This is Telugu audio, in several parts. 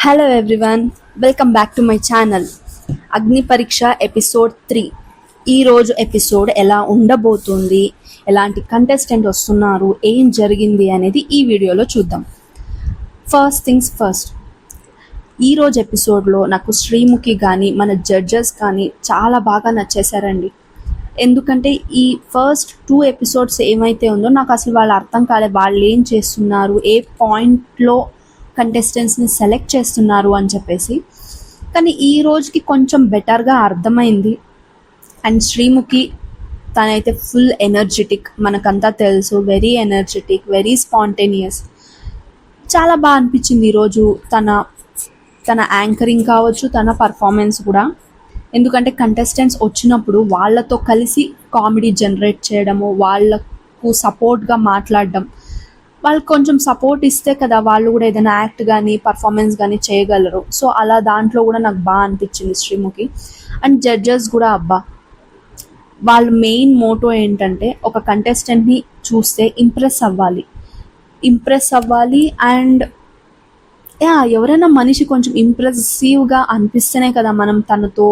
Hello everyone, welcome back to my channel. అగ్ని పరీక్ష ఎపిసోడ్ 3. ఈరోజు ఎపిసోడ్ ఎలా ఉండబోతుంది, ఎలాంటి కంటెస్టెంట్ వస్తున్నారు, ఏం జరిగింది అనేది ఈ వీడియోలో చూద్దాం. ఫస్ట్ థింగ్స్ ఫస్ట్, ఈరోజు ఎపిసోడ్లో నాకు శ్రీముఖి కానీ మన జడ్జెస్ కానీ చాలా బాగా నచ్చేశారండి. ఎందుకంటే ఈ ఫస్ట్ 2 ఎపిసోడ్స్ ఏమైతే ఉందో నాకు అసలు వాళ్ళు అర్థం కాలే, వాళ్ళు ఏం చేస్తున్నారు, ఏ పాయింట్లో కంటెస్టెంట్స్ని సెలెక్ట్ చేస్తున్నారు అని చెప్పేసి. కానీ ఈ రోజుకి కొంచెం బెటర్గా అర్థమైంది. అండ్ శ్రీముఖి తనైతే ఫుల్ ఎనర్జెటిక్, మనకంతా తెలుసు, వెరీ ఎనర్జెటిక్, వెరీ స్పాంటేనియస్. చాలా బాగా అనిపించింది ఈరోజు తన యాంకరింగ్ కావచ్చు, తన పర్ఫార్మెన్స్ కూడా. ఎందుకంటే కంటెస్టెంట్స్ వచ్చినప్పుడు వాళ్ళతో కలిసి కామెడీ జనరేట్ చేయడము, వాళ్ళకు సపోర్ట్గా మాట్లాడడం, వాళ్ళకి కొంచెం సపోర్ట్ ఇస్తే కదా వాళ్ళు కూడా ఏదైనా యాక్ట్ కానీ పర్ఫార్మెన్స్ కానీ చేయగలరు. సో అలా దాంట్లో కూడా నాకు బాగా అనిపించింది శ్రీముఖి. అండ్ జడ్జెస్ కూడా వాళ్ళ మెయిన్ మోటో ఏంటంటే ఒక కంటెస్టెంట్ని చూస్తే ఇంప్రెస్ అవ్వాలి. అండ్ ఎవరైనా మనిషి కొంచెం ఇంప్రెసివ్గా అనిపిస్తేనే కదా మనం తనతో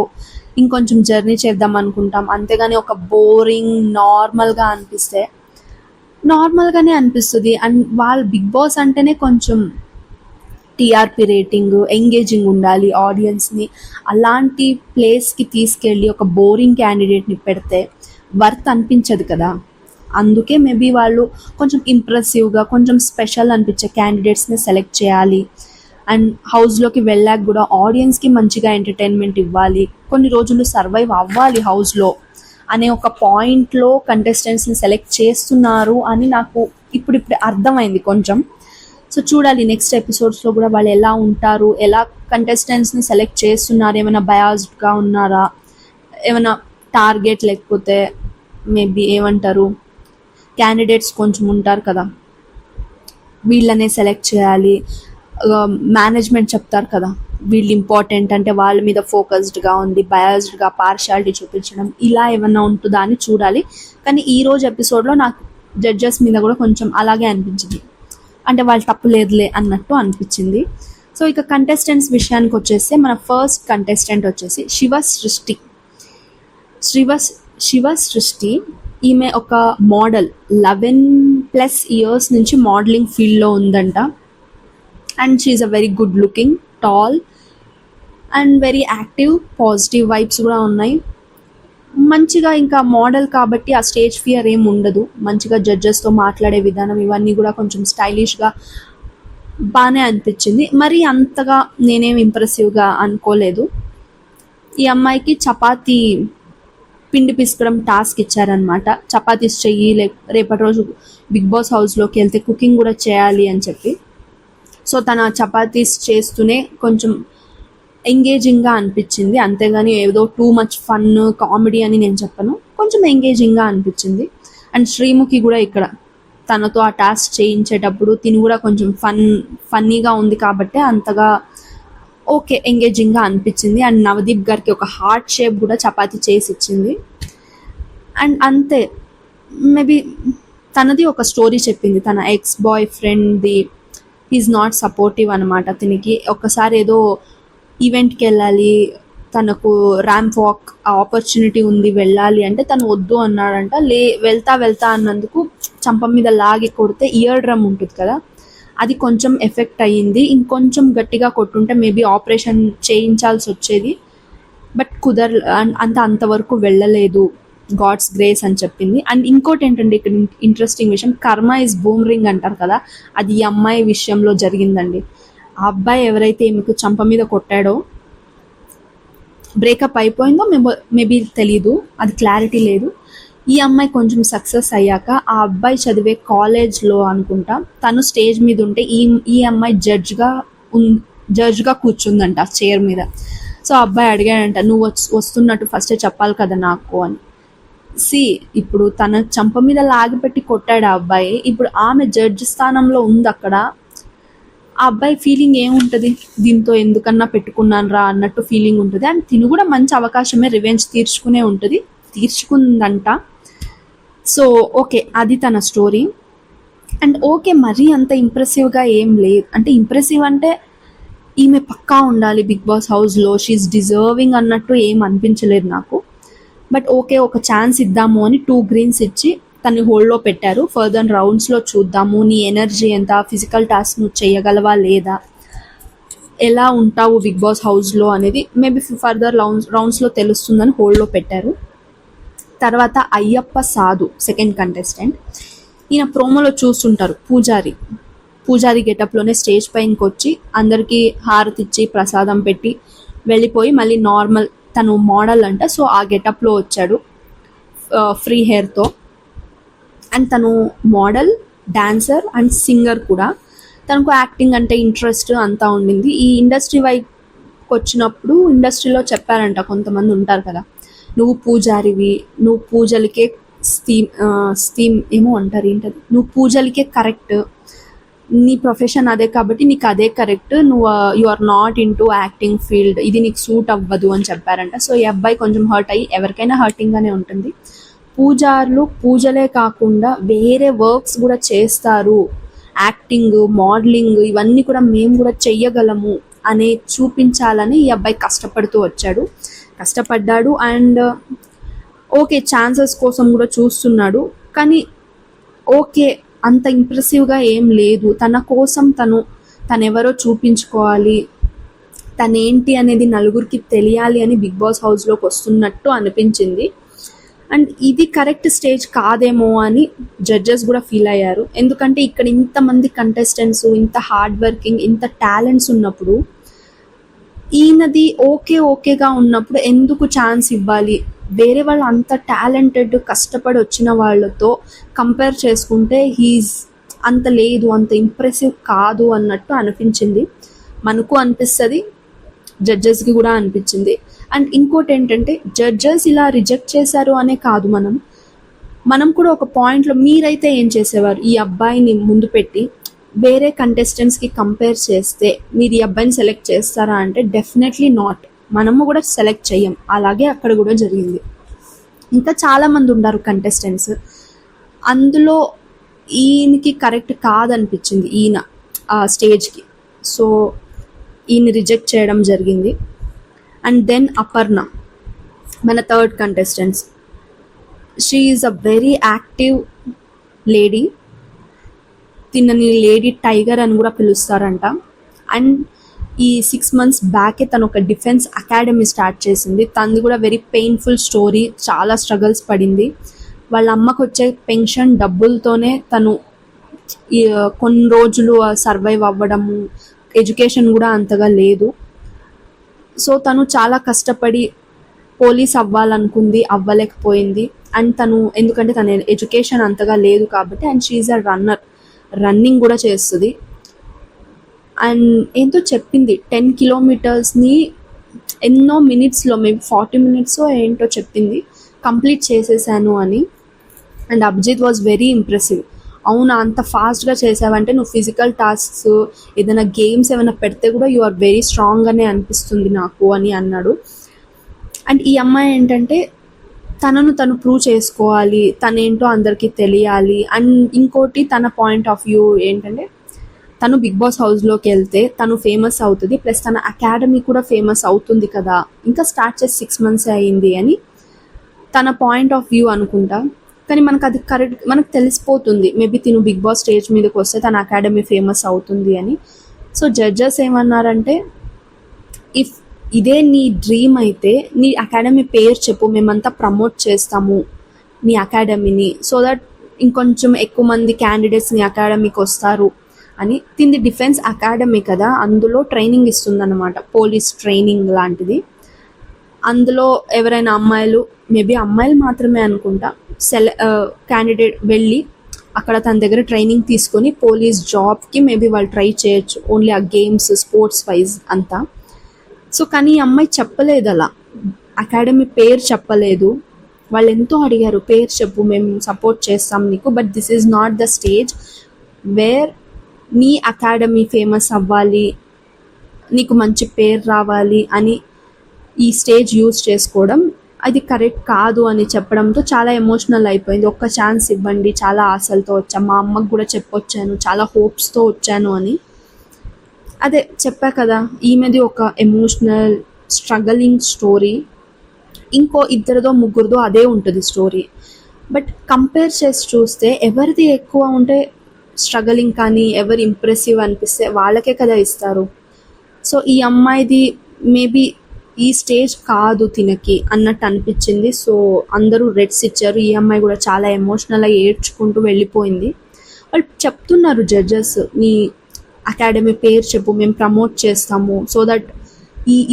ఇంకొంచెం జర్నీ చేద్దాం అనుకుంటాం. అంతేగాని ఒక బోరింగ్ నార్మల్గా అనిపిస్తే నార్మల్గానే అనిపిస్తుంది. అండ్ వాళ్ళు బిగ్ బాస్ అంటేనే కొంచెం టీఆర్పీ రేటింగ్, ఎంగేజింగ్ ఉండాలి ఆడియన్స్ని. అలాంటి ప్లేస్కి తీసుకెళ్ళి ఒక బోరింగ్ క్యాండిడేట్ని పెడితే వర్త్ అనిపించదు కదా. అందుకే మేబీ వాళ్ళు కొంచెం ఇంప్రెసివ్గా, కొంచెం స్పెషల్ అనిపించే క్యాండిడేట్స్ని సెలెక్ట్ చేయాలి. అండ్ హౌస్లోకి వెళ్ళాక కూడా ఆడియన్స్కి మంచిగా ఎంటర్టైన్మెంట్ ఇవ్వాలి, కొన్ని రోజులు సర్వైవ్ అవ్వాలి హౌస్లో అనే ఒక పాయింట్లో కంటెస్టెంట్స్ని సెలెక్ట్ చేస్తున్నారు అని నాకు ఇప్పుడు అర్థమైంది కొంచెం. సో చూడాలి నెక్స్ట్ ఎపిసోడ్స్లో కూడా వాళ్ళు ఎలా ఉంటారు, ఎలా కంటెస్టెంట్స్ని సెలెక్ట్ చేస్తున్నారు, ఏమైనా బయాస్డ్గా ఉన్నారా, ఏమైనా టార్గెట్, లేకపోతే మేబీ ఏమంటారు క్యాండిడేట్స్ కొంచెం ఉంటారు కదా, వీళ్ళనే సెలెక్ట్ చేయాలి, మేనేజ్మెంట్ చెప్తారు కదా వీళ్ళు ఇంపార్టెంట్ అంటే వాళ్ళ మీద ఫోకస్డ్గా ఉంది, బయాస్డ్గా పార్షియాలిటీ చూపించడం, ఇలా ఏమన్నా ఉంటుందా అని చూడాలి. కానీ ఈరోజు ఎపిసోడ్లో నాకు జడ్జెస్ మీద కూడా కొంచెం అలాగే అనిపించింది, అంటే వాళ్ళు తప్పు లేదులే అన్నట్టు అనిపించింది. సో ఇక కంటెస్టెంట్స్ విషయానికి వచ్చేస్తే మన ఫస్ట్ కంటెస్టెంట్ వచ్చేసి శివ సృష్టి. ఈమె ఒక మోడల్, 11+ ఇయర్స్ నుంచి మోడలింగ్ ఫీల్డ్లో ఉందంట. And she's a very good looking, tall and very active, positive vibes కూడా ఉన్నాయి. మంచిగా ఇంకా మోడల్ కాబట్టి ఆ స్టేజ్ ఫియర్ ఏం ఉండదు. మంచిగా జడ్జెస్తో మాట్లాడే విధానం ఇవన్నీ కూడా కొంచెం స్టైలిష్గా బాగానే అనిపించింది. మరి అంతగా నేనేం ఇంప్రెసివ్గా అనుకోలేదు. ఈ అమ్మాయికి చపాతీ పిండి పిసకడం టాస్క్ ఇచ్చారనమాట. చపాతీస్ చెయ్యి, రేపటి రోజు బిగ్ బాస్ హౌస్లోకి వెళ్తే కుకింగ్ కూడా చేయాలి అని చెప్పి. సో తన చపాతీస్ చేస్తూనే కొంచెం ఎంగేజింగ్గా అనిపించింది, అంతేగాని ఏదో టూ మచ్ ఫన్ కామెడీ అని నేను చెప్పను, కొంచెం ఎంగేజింగ్గా అనిపించింది. అండ్ శ్రీముఖి కూడా ఇక్కడ తనతో ఆ టాస్క్ చేయించేటప్పుడు తిని కూడా కొంచెం ఫన్నీగా ఉంది కాబట్టి అంతగా ఓకే ఎంగేజింగ్గా అనిపించింది. అండ్ నవదీప్ గారికి ఒక హార్ట్ షేప్ కూడా చపాతీ చేసి ఇచ్చింది. అండ్ అంతే, మేబీ తనది ఒక స్టోరీ చెప్పింది, తన ఎక్స్ బాయ్ ఫ్రెండ్ది. హీఈస్ నాట్ సపోర్టివ్ అనమాట. తినికి ఒకసారి ఏదో ఈవెంట్కి వెళ్ళాలి, తనకు ర్యాంప్ వాక్ ఆపర్చునిటీ ఉంది వెళ్ళాలి అంటే తను వద్దు అన్నాడంట. వెళ్తా అన్నందుకు చంప మీద లాగి కొడితే ఇయర్ డ్రమ్ ఉంటుంది కదా, అది కొంచెం ఎఫెక్ట్ అయ్యింది. ఇంకొంచెం గట్టిగా కొట్టుంటే మేబీ ఆపరేషన్ చేయించాల్సి వచ్చేది, బట్ అంతవరకు వెళ్ళలేదు, గాడ్స్ గ్రేస్ అని చెప్పింది. అండ్ ఇంకోటి ఏంటంటే ఇక్కడ ఇంట్రెస్టింగ్ విషయం, కర్మ ఇస్ బూమరింగ్ అంటారు కదా, అది ఈ అమ్మాయి విషయంలో జరిగిందండి. ఆ అబ్బాయి ఎవరైతే ఈమెకు చంప మీద కొట్టాడో, బ్రేకప్ అయిపోయిందో మేబీ తెలీదు, అది క్లారిటీ లేదు. ఈ అమ్మాయి కొంచెం సక్సెస్ అయ్యాక ఆ అబ్బాయి చదివే కాలేజ్లో అనుకుంటా తను స్టేజ్ మీద ఉంటే ఈ అమ్మాయి జడ్జ్గా కూర్చుందంట చైర్ మీద. సో ఆ అబ్బాయి అడిగాడంట, నువ్వు వస్తున్నట్టు ఫస్టే చెప్పాలి కదా నాకు అని. ఇప్పుడు తన చంప మీద లాగిపెట్టి కొట్టాడు ఆ అబ్బాయి, ఇప్పుడు ఆమె జడ్జ్ స్థానంలో ఉంది అక్కడ. ఆ అబ్బాయి ఫీలింగ్ ఏముంటుంది, దీంతో ఎందుకన్నా పెట్టుకున్నాను రా అన్నట్టు ఫీలింగ్ ఉంటుంది. అండ్ తిను కూడా మంచి అవకాశమే, రివెంజ్ తీర్చుకుందంట. సో ఓకే, అది తన స్టోరీ. అండ్ ఓకే, మరీ అంత ఇంప్రెసివ్గా ఏం లేదు, అంటే ఇంప్రెసివ్ అంటే ఈమె పక్కా ఉండాలి బిగ్ బాస్ హౌస్లో, షీఈస్ డిజర్వింగ్ అన్నట్టు ఏం అనిపించలేదు నాకు. బట్ ఓకే, ఒక ఛాన్స్ ఇద్దాము అని 2 గ్రీన్స్ ఇచ్చి తన్ని హోల్డ్లో పెట్టారు. ఫర్దర్ రౌండ్స్లో చూద్దాము, నీ ఎనర్జీ ఎంత, ఫిజికల్ టాస్క్ నువ్వు చేయగలవా లేదా, ఎలా ఉంటావు బిగ్ బాస్ హౌస్లో అనేది మేబీ ఫర్దర్ రౌండ్స్లో తెలుస్తుందని హోల్డ్లో పెట్టారు. తర్వాత అయ్యప్ప సాధు సెకండ్ కంటెస్టెంట్. ఈయన ప్రోమోలో చూస్తుంటారు, పూజారి గెటప్లోనే స్టేజ్ పైనకి వచ్చి అందరికీ హారతి ఇచ్చి ప్రసాదం పెట్టి వెళ్ళిపోయి మళ్ళీ నార్మల్, తను మోడల్ అంట, సో ఆ గెటప్లో వచ్చాడు ఫ్రీ హెయిర్తో. అండ్ తను మోడల్, డాన్సర్ అండ్ సింగర్ కూడా. తనకు యాక్టింగ్ అంటే ఇంట్రెస్ట్ అంతా ఉండింది. ఈ ఇండస్ట్రీ వైపుకి వచ్చినప్పుడు ఇండస్ట్రీలో చెప్పారంట, కొంతమంది ఉంటారు కదా, నువ్వు పూజారివి, నువ్వు పూజలకే స్థీమ్ ఏమో అంటారు, ఏంటది, నువ్వు పూజలకే కరెక్ట్, నీ ప్రొఫెషన్ అదే కాబట్టి నీకు అదే కరెక్ట్, నువ్వు you are not into acting field, ఇది నీకు సూట్ అవ్వదు అని చెప్పారంట. సో ఈ అబ్బాయి కొంచెం హర్ట్ అయ్యి, ఎవరికైనా హర్టింగ్గానే ఉంటుంది, పూజారులు పూజలే కాకుండా వేరే వర్క్స్ కూడా చేస్తారు, యాక్టింగ్, మోడలింగ్ ఇవన్నీ కూడా మేము కూడా చెయ్యగలము అనే చూపించాలని ఈ అబ్బాయి కష్టపడ్డాడు. అండ్ ఓకే, ఛాన్సెస్ కోసం కూడా చూస్తున్నాడు, కానీ ఓకే అంత ఇంప్రెసివ్గా ఏం లేదు. తన కోసం తనెవరో చూపించుకోవాలి, తనేంటి అనేది నలుగురికి తెలియాలి అని బిగ్ బాస్ హౌస్లోకి వస్తున్నట్టు అనిపించింది. అండ్ ఇది కరెక్ట్ స్టేజ్ కాదేమో అని జడ్జెస్ కూడా ఫీల్ అయ్యారు. ఎందుకంటే ఇక్కడ ఇంతమంది కంటెస్టెంట్స్, ఇంత హార్డ్ వర్కింగ్, ఇంత టాలెంట్స్ ఉన్నప్పుడు ఈయనది ఓకేగా ఉన్నప్పుడు ఎందుకు ఛాన్స్ ఇవ్వాలి? వేరే వాళ్ళు అంత టాలెంటెడ్ కష్టపడి వచ్చిన వాళ్ళతో కంపేర్ చేసుకుంటే హీజ్ అంత లేదు, అంత ఇంప్రెసివ్ కాదు అన్నట్టు అనిపించింది. మనకు అనిపిస్తుంది, జడ్జెస్కి కూడా అనిపించింది. అండ్ ఇంకోటి ఏంటంటే, జడ్జెస్ ఇలా రిజెక్ట్ చేశారు అనే కాదు, మనం కూడా ఒక పాయింట్లో మీరైతే ఏం చేసేవారు? ఈ అబ్బాయిని ముందు పెట్టి వేరే కంటెస్టెంట్స్కి కంపేర్ చేస్తే మీరు ఈ అబ్బాయిని సెలెక్ట్ చేస్తారా అంటే డెఫినెట్లీ నాట్. మనము కూడా సెలెక్ట్ చెయ్యం. అలాగే అక్కడ కూడా జరిగింది. ఇంకా చాలామంది ఉన్నారు కంటెస్టెంట్స్, అందులో ఈయనకి కరెక్ట్ కాదనిపించింది ఈయన ఆ స్టేజ్కి, సో ఈయన రిజెక్ట్ చేయడం జరిగింది. అండ్ దెన్ అపర్ణ, మన third contestants. She is a very active lady. తినని లేడీ టైగర్ అని కూడా పిలుస్తారంట. అండ్ ఈ 6 months బ్యాకే తను ఒక డిఫెన్స్ అకాడమీ స్టార్ట్ చేసింది. తనది కూడా వెరీ పెయిన్ఫుల్ స్టోరీ, చాలా స్ట్రగల్స్ పడింది. వాళ్ళ అమ్మకు వచ్చే పెన్షన్ డబ్బులతోనే తను కొన్ని రోజులు సర్వైవ్ అవ్వడము, ఎడ్యుకేషన్ కూడా అంతగా లేదు. సో తను చాలా కష్టపడి పోలీస్ అవ్వాలనుకుంది, అవ్వలేకపోయింది. అండ్ ఎందుకంటే తన ఎడ్యుకేషన్ అంతగా లేదు కాబట్టి, అండ్ షీఈ్ అ రన్నింగ్ కూడా చేస్తుంది. అండ్ ఏంటో చెప్పింది, 10 kilometers ఎన్నో మినిట్స్లో, మేబీ 40 minutes ఏంటో చెప్పింది, కంప్లీట్ చేసేసాను అని. And Abhijit was very impressive. అవునా, అంత ఫాస్ట్గా చేసావంటే నువ్వు ఫిజికల్ టాస్క్స్ ఏదైనా గేమ్స్ ఏమైనా పెడితే కూడా యు ఆర్ వెరీ స్ట్రాంగ్ అనే అనిపిస్తుంది నాకు అని అన్నాడు. అండ్ ఈ అమ్మాయి ఏంటంటే తను ప్రూవ్ చేసుకోవాలి, తనేంటో అందరికీ తెలియాలి. అండ్ ఇంకోటి తన పాయింట్ ఆఫ్ వ్యూ ఏంటంటే, తను బిగ్ బాస్ హౌస్లోకి వెళ్తే తను ఫేమస్ అవుతుంది, ప్లస్ తన అకాడమీ కూడా ఫేమస్ అవుతుంది కదా, ఇంకా స్టార్ట్ చేసి 6 months అయ్యింది అని తన పాయింట్ ఆఫ్ వ్యూ అనుకుంటా. కానీ మనకు అది కరెక్ట్, మనకు తెలిసిపోతుంది మేబీ తిను బిగ్ బాస్ స్టేజ్ మీదకి వస్తే తన అకాడమీ ఫేమస్ అవుతుంది అని. సో జడ్జెస్ ఏమన్నారంటే, ఇఫ్ ఇదే నీ డ్రీమ్ అయితే నీ అకాడమీ పేరు చెప్పు, మేమంతా ప్రమోట్ చేస్తాము నీ అకాడమీని, సో దట్ ఇంకొంచెం ఎక్కువ మంది క్యాండిడేట్స్ నీ అకాడమీకి వస్తారు అని. తింది డిఫెన్స్ అకాడమీ కదా, అందులో ట్రైనింగ్ ఇస్తుందన్నమాట, పోలీస్ ట్రైనింగ్ లాంటిది. అందులో ఎవరైనా అమ్మాయిలు, మేబీ అమ్మాయిలు మాత్రమే అనుకుంటా, క్యాండిడేట్ వెళ్ళి అక్కడ తన దగ్గర ట్రైనింగ్ తీసుకొని పోలీస్ జాబ్కి మేబీ వాళ్ళు ట్రై చేయొచ్చు, ఓన్లీ ఆ గేమ్స్ స్పోర్ట్స్ వైజ్ అంతా. సో కానీ ఈ అమ్మాయి చెప్పలేదు, అలా అకాడమీ పేరు చెప్పలేదు. వాళ్ళు ఎంతో అడిగారు, పేరు చెప్పు, మేము సపోర్ట్ చేస్తాం నీకు, but this is not the stage where నీ అకాడమీ ఫేమస్ అవ్వాలి, నీకు మంచి పేరు రావాలి అని ఈ స్టేజ్ యూజ్ చేసుకోవడం అది కరెక్ట్ కాదు అని చెప్పడంతో చాలా ఎమోషనల్ అయిపోయింది. ఒక్క ఛాన్స్ ఇవ్వండి, చాలా ఆశలతో వచ్చాను, మా అమ్మకు కూడా చెప్పొచ్చాను, చాలా హోప్స్తో వచ్చాను అని. అదే చెప్పా కదా, ఈమెది ఒక ఎమోషనల్ స్ట్రగలింగ్ స్టోరీ, ఇంకో ఇద్దరిదో ముగ్గురిదో అదే ఉంటుంది స్టోరీ. బట్ కంపేర్ చేసి చూస్తే ఎవరిది ఎక్కువ ఉంటే స్ట్రగలింగ్ కానీ ఎవరు ఇంప్రెసివ్ అనిపిస్తే వాళ్ళకే కదా ఇస్తారు. సో ఈ అమ్మాయిది మేబీ ఈ స్టేజ్ కాదు తినకి అన్నట్టు అనిపించింది. సో అందరూ రెడ్స్ ఇచ్చారు. ఈ అమ్మాయి కూడా చాలా ఎమోషనల్ అయ్యి ఏడ్చుకుంటూ వెళ్ళిపోయింది. వాళ్ళు చెప్తున్నారు జడ్జెస్, నీ అకాడమీ పేరు చెప్పు, మేము ప్రమోట్ చేస్తాము, సో దట్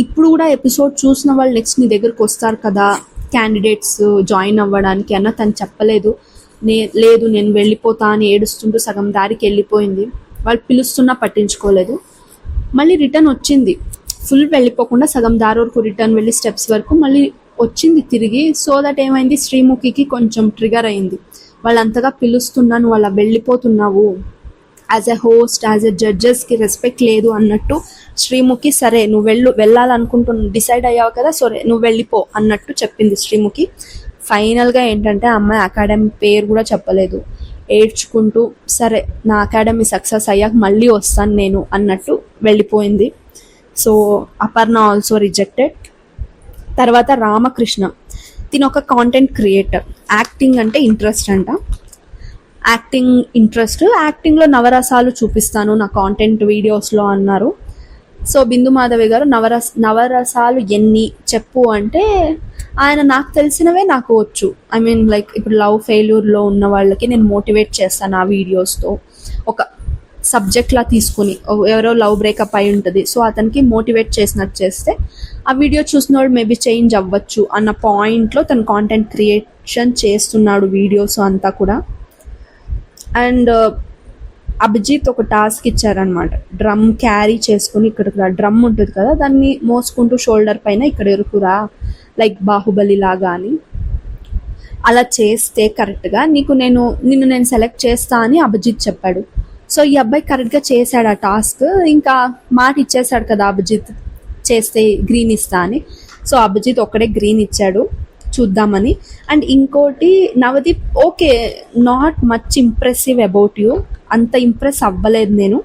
ఇప్పుడు కూడా ఎపిసోడ్ చూసిన వాళ్ళు నెక్స్ట్ నీ దగ్గరకు వస్తారు కదా క్యాండిడేట్స్ జాయిన్ అవ్వడానికి అన్న. తను చెప్పలేదు. లేదు నేను వెళ్ళిపోతా అని ఏడుస్తుంటూ సగం దారికి వెళ్ళిపోయింది. వాళ్ళు పిలుస్తున్నా పట్టించుకోలేదు. మళ్ళీ రిటర్న్ వచ్చింది, ఫుల్ వెళ్ళిపోకుండా సగం దారి వరకు రిటర్న్ వెళ్ళి స్టెప్స్ వరకు మళ్ళీ వచ్చింది తిరిగి. సో దట్ ఏమైంది, శ్రీముఖికి కొంచెం ట్రిగర్ అయింది. వాళ్ళు అంతగా పిలుస్తున్నాను, వాళ్ళ వెళ్ళిపోతున్నావు, as a host as a జడ్జెస్కి రెస్పెక్ట్ లేదు అన్నట్టు శ్రీముఖి సరే నువ్వు డిసైడ్ అయ్యావు కదా, సరే నువ్వు వెళ్ళిపో అన్నట్టు చెప్పింది శ్రీముఖి. ఫైనల్గా ఏంటంటే అమ్మాయి అకాడమీ పేరు కూడా చెప్పలేదు, ఏడ్చుకుంటూ సరే నా అకాడమీ సక్సెస్ అయ్యాక మళ్ళీ వస్తాను నేను అన్నట్టు వెళ్ళిపోయింది. So Aparna also rejected. తర్వాత రామకృష్ణ, తిన ఒక కాంటెంట్ క్రియేటర్, యాక్టింగ్ అంటే ఇంట్రెస్ట్ అంట. యాక్టింగ్లో నవరసాలు చూపిస్తాను నా కాంటెంట్ వీడియోస్లో అన్నారు. సో బిందు మాధవి గారు నవరసాలు ఎన్ని చెప్పు అంటే, ఆయన నాకు తెలిసినవే నాకు వచ్చు. ఐ మీన్ లైక్ ఇప్పుడు లవ్ ఫెయిల్యూర్లో ఉన్న వాళ్ళకి నేను మోటివేట్ చేస్తాను ఆ వీడియోస్తో. ఒక సబ్జెక్ట్లా తీసుకుని ఎవరో లవ్ బ్రేకప్ అయి ఉంటుంది, సో అతనికి మోటివేట్ చేసినట్టు చేస్తే ఆ వీడియో చూసిన వాళ్ళు మేబీ చేంజ్ అవ్వచ్చు అన్న పాయింట్లో తను కాంటెంట్ క్రియేషన్ చేస్తున్నాడు వీడియోస్ అంతా కూడా. అండ్ అభిజిత్ ఒక టాస్క్ ఇచ్చారనమాట, డ్రమ్ క్యారీ చేసుకుని ఇక్కడ డ్రమ్ ఉంటుంది కదా దాన్ని మోసుకుంటూ షోల్డర్ పైన ఇక్కడ ఎరుకురా లైక్ బాహుబలి లాగా అని. అలా చేస్తే కరెక్ట్గా నిన్ను నేను సెలెక్ట్ చేస్తా అని అభిజిత్ చెప్పాడు. సో ఈ అబ్బాయి కరెక్ట్గా చేశాడు ఆ టాస్క్, ఇంకా మాట ఇచ్చేసాడు కదా అభిజిత్ చేస్తే గ్రీన్ ఇస్తా అని. సో అభిజిత్ ఒక్కడే గ్రీన్ ఇచ్చాడు చూద్దామని. అండ్ ఇంకోటి Navdeep, okay not much impressive about you, అంత ఇంప్రెస్ అవ్వలేదు నేను,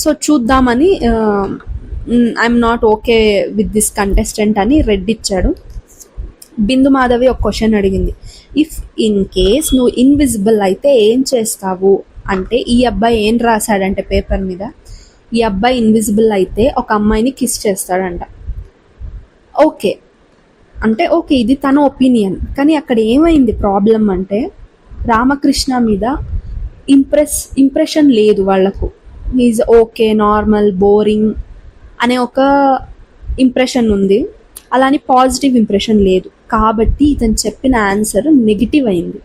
సో చూద్దామని I'm not okay with this contestant అని రెడ్ ఇచ్చాడు. బిందు మాధవి ఒక క్వశ్చన్ అడిగింది, ఇఫ్ ఇన్ కేస్ నువ్వు ఇన్విజిబుల్ అయితే ఏం చేస్తావు అంటే, ఈ అబ్బాయి ఏం రాశాడంటే పేపర్ మీద, ఈ అబ్బాయి ఇన్విజిబుల్ అయితే ఒక అమ్మాయిని కిస్ చేస్తాడంట. ఓకే అంటే ఓకే ఇది తన ఒపీనియన్, కానీ అక్కడ ఏమైంది ప్రాబ్లం అంటే రామకృష్ణ మీద ఇంప్రెషన్ లేదు వాళ్లకు. ఈజ్ ఓకే నార్మల్ బోరింగ్ అనే ఒక ఇంప్రెషన్ ఉంది, అలానే పాజిటివ్ ఇంప్రెషన్ లేదు. కాబట్టి ఇతను చెప్పిన ఆన్సర్ నెగిటివ్ అయింది,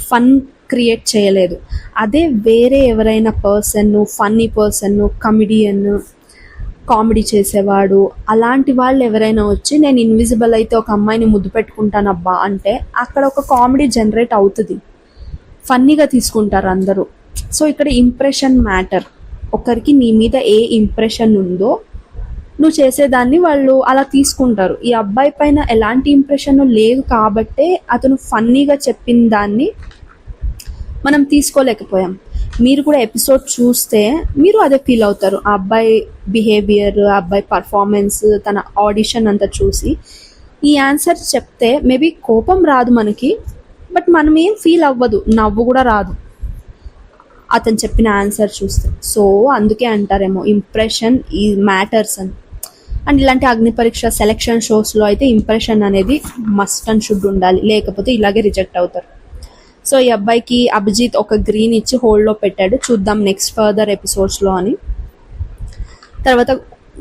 ఫన్ క్రియేట్ చేయలేదు. అదే వేరే ఎవరైనా ఫన్నీ పర్సన్, కమిడియన్, కామెడీ చేసేవాడు, అలాంటి వాళ్ళు ఎవరైనా వచ్చి నేను ఇన్విజిబుల్ అయితే ఒక అమ్మాయిని ముద్దు పెట్టుకుంటానబ్బా అంటే అక్కడ ఒక కామెడీ జనరేట్ అవుతుంది, ఫన్నీగా తీసుకుంటారు అందరూ. సో ఇక్కడ ఇంప్రెషన్ మ్యాటర్. ఒకరికి నీ మీద ఏ ఇంప్రెషన్ ఉందో నువ్వు చేసేదాన్ని వాళ్ళు అలా తీసుకుంటారు. ఈ అబ్బాయి పైన ఎలాంటి ఇంప్రెషన్ లేదు కాబట్టే అతను ఫన్నీగా చెప్పిన దాన్ని మనం తీసుకోలేకపోయాం. మీరు కూడా ఎపిసోడ్ చూస్తే మీరు అదే ఫీల్ అవుతారు. ఆ అబ్బాయి బిహేవియర్, ఆ అబ్బాయి పర్ఫార్మెన్స్, తన ఆడిషన్ అంతా చూసి ఈ ఆన్సర్ చెప్తే మేబీ కోపం రాదు మనకి, బట్ మనం ఏం ఫీల్ అవ్వదు, నవ్వు కూడా రాదు అతను చెప్పిన ఆన్సర్ చూస్తే. సో అందుకే అంటారేమో ఇంప్రెషన్ ఈ మ్యాటర్స్ అని. అండ్ ఇలాంటి అగ్ని పరీక్ష సెలెక్షన్ షోస్లో అయితే ఇంప్రెషన్ అనేది మస్ట్ అండ్ షుడ్ ఉండాలి, లేకపోతే ఇలాగే రిజెక్ట్ అవుతారు. సో ఈ అబ్బాయికి అభిజిత్ ఒక గ్రీన్ ఇచ్చి హోల్డ్లో పెట్టాడు, చూద్దాం నెక్స్ట్ ఫర్దర్ ఎపిసోడ్స్లో అని. తర్వాత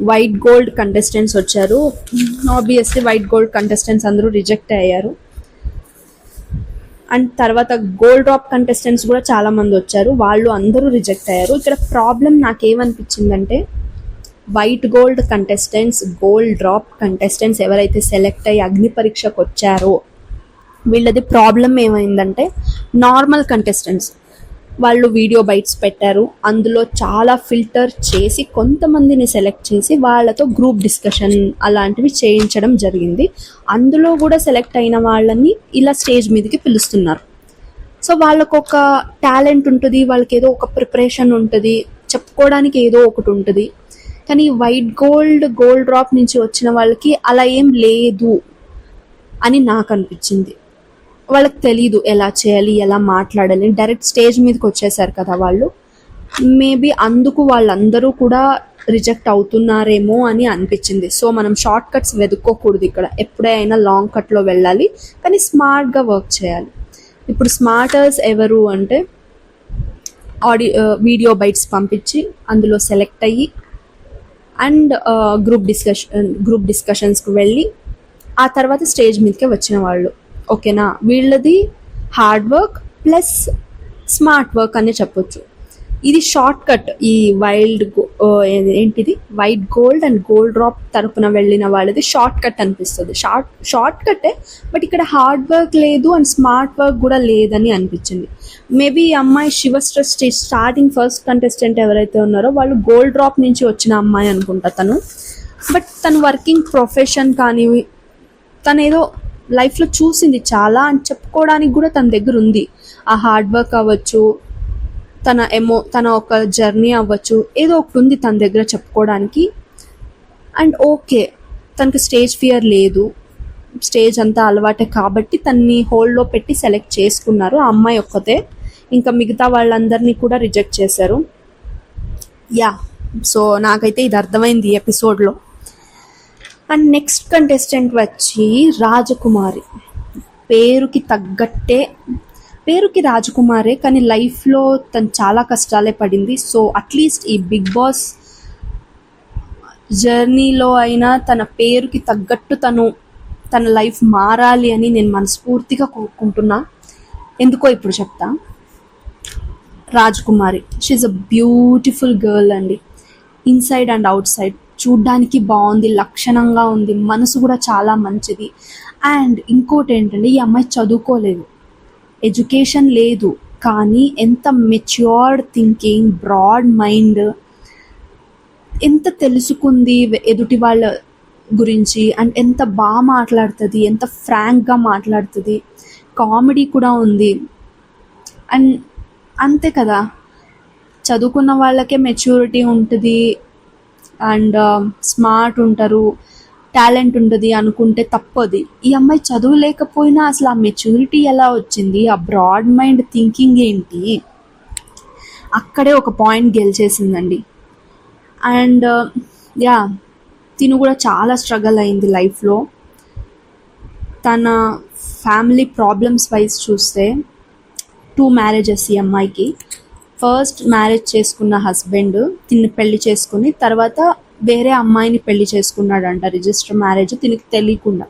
వైట్ గోల్డ్ కంటెస్టెంట్స్ వచ్చారు. ఆబ్వియస్లీ వైట్ గోల్డ్ కంటెస్టెంట్స్ అందరూ రిజెక్ట్ అయ్యారు. అండ్ తర్వాత గోల్డ్ డ్రాప్ కంటెస్టెంట్స్ కూడా చాలామంది వచ్చారు, వాళ్ళు అందరూ రిజెక్ట్ అయ్యారు. ఇక్కడ ప్రాబ్లం నాకేమనిపించిందంటే white gold contestants, gold drop contestants ఎవరైతే సెలెక్ట్ అయ్యి అగ్ని పరీక్షకు వచ్చారో వీళ్ళది ప్రాబ్లం ఏమైందంటే, నార్మల్ కంటెస్టెంట్స్ వాళ్ళు వీడియో బైట్స్ పెట్టారు, అందులో చాలా ఫిల్టర్ చేసి కొంతమందిని సెలెక్ట్ చేసి వాళ్ళతో గ్రూప్ డిస్కషన్ అలాంటివి చేయించడం జరిగింది. అందులో కూడా సెలెక్ట్ అయిన వాళ్ళని ఇలా స్టేజ్ మీదకి పిలుస్తున్నారు. సో వాళ్ళకు ఒక టాలెంట్ ఉంటుంది, వాళ్ళకి ఏదో ఒక ప్రిపరేషన్ ఉంటుంది, చెప్పుకోవడానికి ఏదో ఒకటి ఉంటుంది. కానీ గోల్డ్ డ్రాప్ నుంచి వచ్చిన వాళ్ళకి అలా ఏం లేదు అని నాకు అనిపించింది. వాళ్ళకి తెలీదు ఎలా చేయాలి, ఎలా మాట్లాడాలి. డైరెక్ట్ స్టేజ్ మీదకి వచ్చేసారు కదా వాళ్ళు. మేబీ అందుకు వాళ్ళందరూ కూడా రిజెక్ట్ అవుతున్నారేమో అని అనిపించింది. సో మనం షార్ట్ కట్స్ వెతుక్కోకూడదు ఇక్కడ. ఎప్పుడైనా లాంగ్ కట్లో వెళ్ళాలి, కానీ స్మార్ట్గా వర్క్ చేయాలి. ఇప్పుడు స్మార్టర్స్ ఎవరు అంటే వీడియో బైట్స్ పంపించి అందులో సెలెక్ట్ అయ్యి అండ్ గ్రూప్ డిస్కషన్స్కి వెళ్ళి ఆ తర్వాత స్టేజ్ మీదకే వచ్చిన వాళ్ళు. ఓకేనా, వీళ్ళది hard work plus smart work అనే చెప్పొచ్చు. ఇది షార్ట్ కట్. ఈ white gold and gold drop తరపున వెళ్ళిన వాళ్ళది షార్ట్ కట్ అనిపిస్తుంది. షార్ట్ కట్టే, బట్ ఇక్కడ హార్డ్ వర్క్ లేదు అండ్ స్మార్ట్ వర్క్ కూడా లేదని అనిపించింది. మేబీ ఈ అమ్మాయి శివసృష్టి స్టార్టింగ్ ఫస్ట్ కంటెస్టెంట్ ఎవరైతే ఉన్నారో వాళ్ళు గోల్డ్ డ్రాప్ నుంచి వచ్చిన అమ్మాయి అనుకుంటా తను. బట్ తను వర్కింగ్ ప్రొఫెషన్ కానీ తను ఏదో లైఫ్లో చూసింది చాలా అని చెప్పుకోవడానికి కూడా తన దగ్గర ఉంది. ఆ హార్డ్ వర్క్ అవ్వచ్చు, తన ఒక జర్నీ అవ్వచ్చు, ఏదో ఒకటి ఉంది తన దగ్గర చెప్పుకోవడానికి. అండ్ ఓకే, తనకి స్టేజ్ ఫియర్ లేదు, స్టేజ్ అంతా అలవాటే కాబట్టి తన్ని హోల్డ్లో పెట్టి సెలెక్ట్ చేసుకున్నారు. ఆ అమ్మాయి ఒక్కతే, ఇంకా మిగతా వాళ్ళందరినీ కూడా రిజెక్ట్ చేశారు. యా, సో నాకైతే ఇది అర్థమైంది ఈ ఎపిసోడ్లో. అండ్ నెక్స్ట్ కంటెస్టెంట్ వచ్చి రాజకుమారి. పేరుకి రాజకుమారే, కానీ లైఫ్లో తను చాలా కష్టాలే పడింది. సో అట్లీస్ట్ ఈ బిగ్ బాస్ జర్నీలో అయినా తన పేరుకి తగ్గట్టు తన లైఫ్ మారాలి అని నేను మనస్ఫూర్తిగా కోరుకుంటున్నా. ఎందుకో ఇప్పుడు చెప్తా. రాజకుమారి, షీఈ్ అ బ్యూటిఫుల్ గర్ల్ అండి. ఇన్సైడ్ అండ్ అవుట్ సైడ్ చూడ్డానికి బాగుంది, లక్షణంగా ఉంది, మనసు కూడా చాలా మంచిది. అండ్ ఇంకోటి ఏంటంటే ఈ అమ్మాయి చదువుకోలేదు, ఎడ్యుకేషన్ లేదు, కానీ ఎంత మెచ్యూర్డ్ థింకింగ్, బ్రాడ్ మైండ్, ఎంత తెలుసుకుంది ఎదుటి వాళ్ళ గురించి, అండ్ ఎంత బాగా మాట్లాడుతుంది, ఎంత ఫ్రాంక్గా మాట్లాడుతుంది, కామెడీ కూడా ఉంది. అండ్ అంతే కదా, చదువుకున్న వాళ్ళకే మెచ్యూరిటీ ఉంటుంది అండ్ స్మార్ట్ ఉంటారు, టాలెంట్ ఉంటుంది అనుకుంటే తప్పది. ఈ అమ్మాయి చదువు లేకపోయినా అసలు ఆ మెచ్యూరిటీ ఎలా వచ్చింది, ఆ బ్రాడ్ మైండ్ థింకింగ్ ఏంటి, అక్కడే ఒక పాయింట్ గెలిచేసిందండి. అండ్ యా, తిను కూడా చాలా స్ట్రగుల్ అయింది లైఫ్లో. తన ఫ్యామిలీ ప్రాబ్లమ్స్ వైజ్ చూస్తే 2 మ్యారేజెస్ ఈ అమ్మాయికి. ఫస్ట్ మ్యారేజ్ చేసుకున్న హస్బెండ్ తిన్ని పెళ్లి చేసుకుని తర్వాత వేరే అమ్మాయిని పెళ్లి చేసుకున్నాడంట, రిజిస్టర్ మ్యారేజ్, తినికి తెలియకుండా.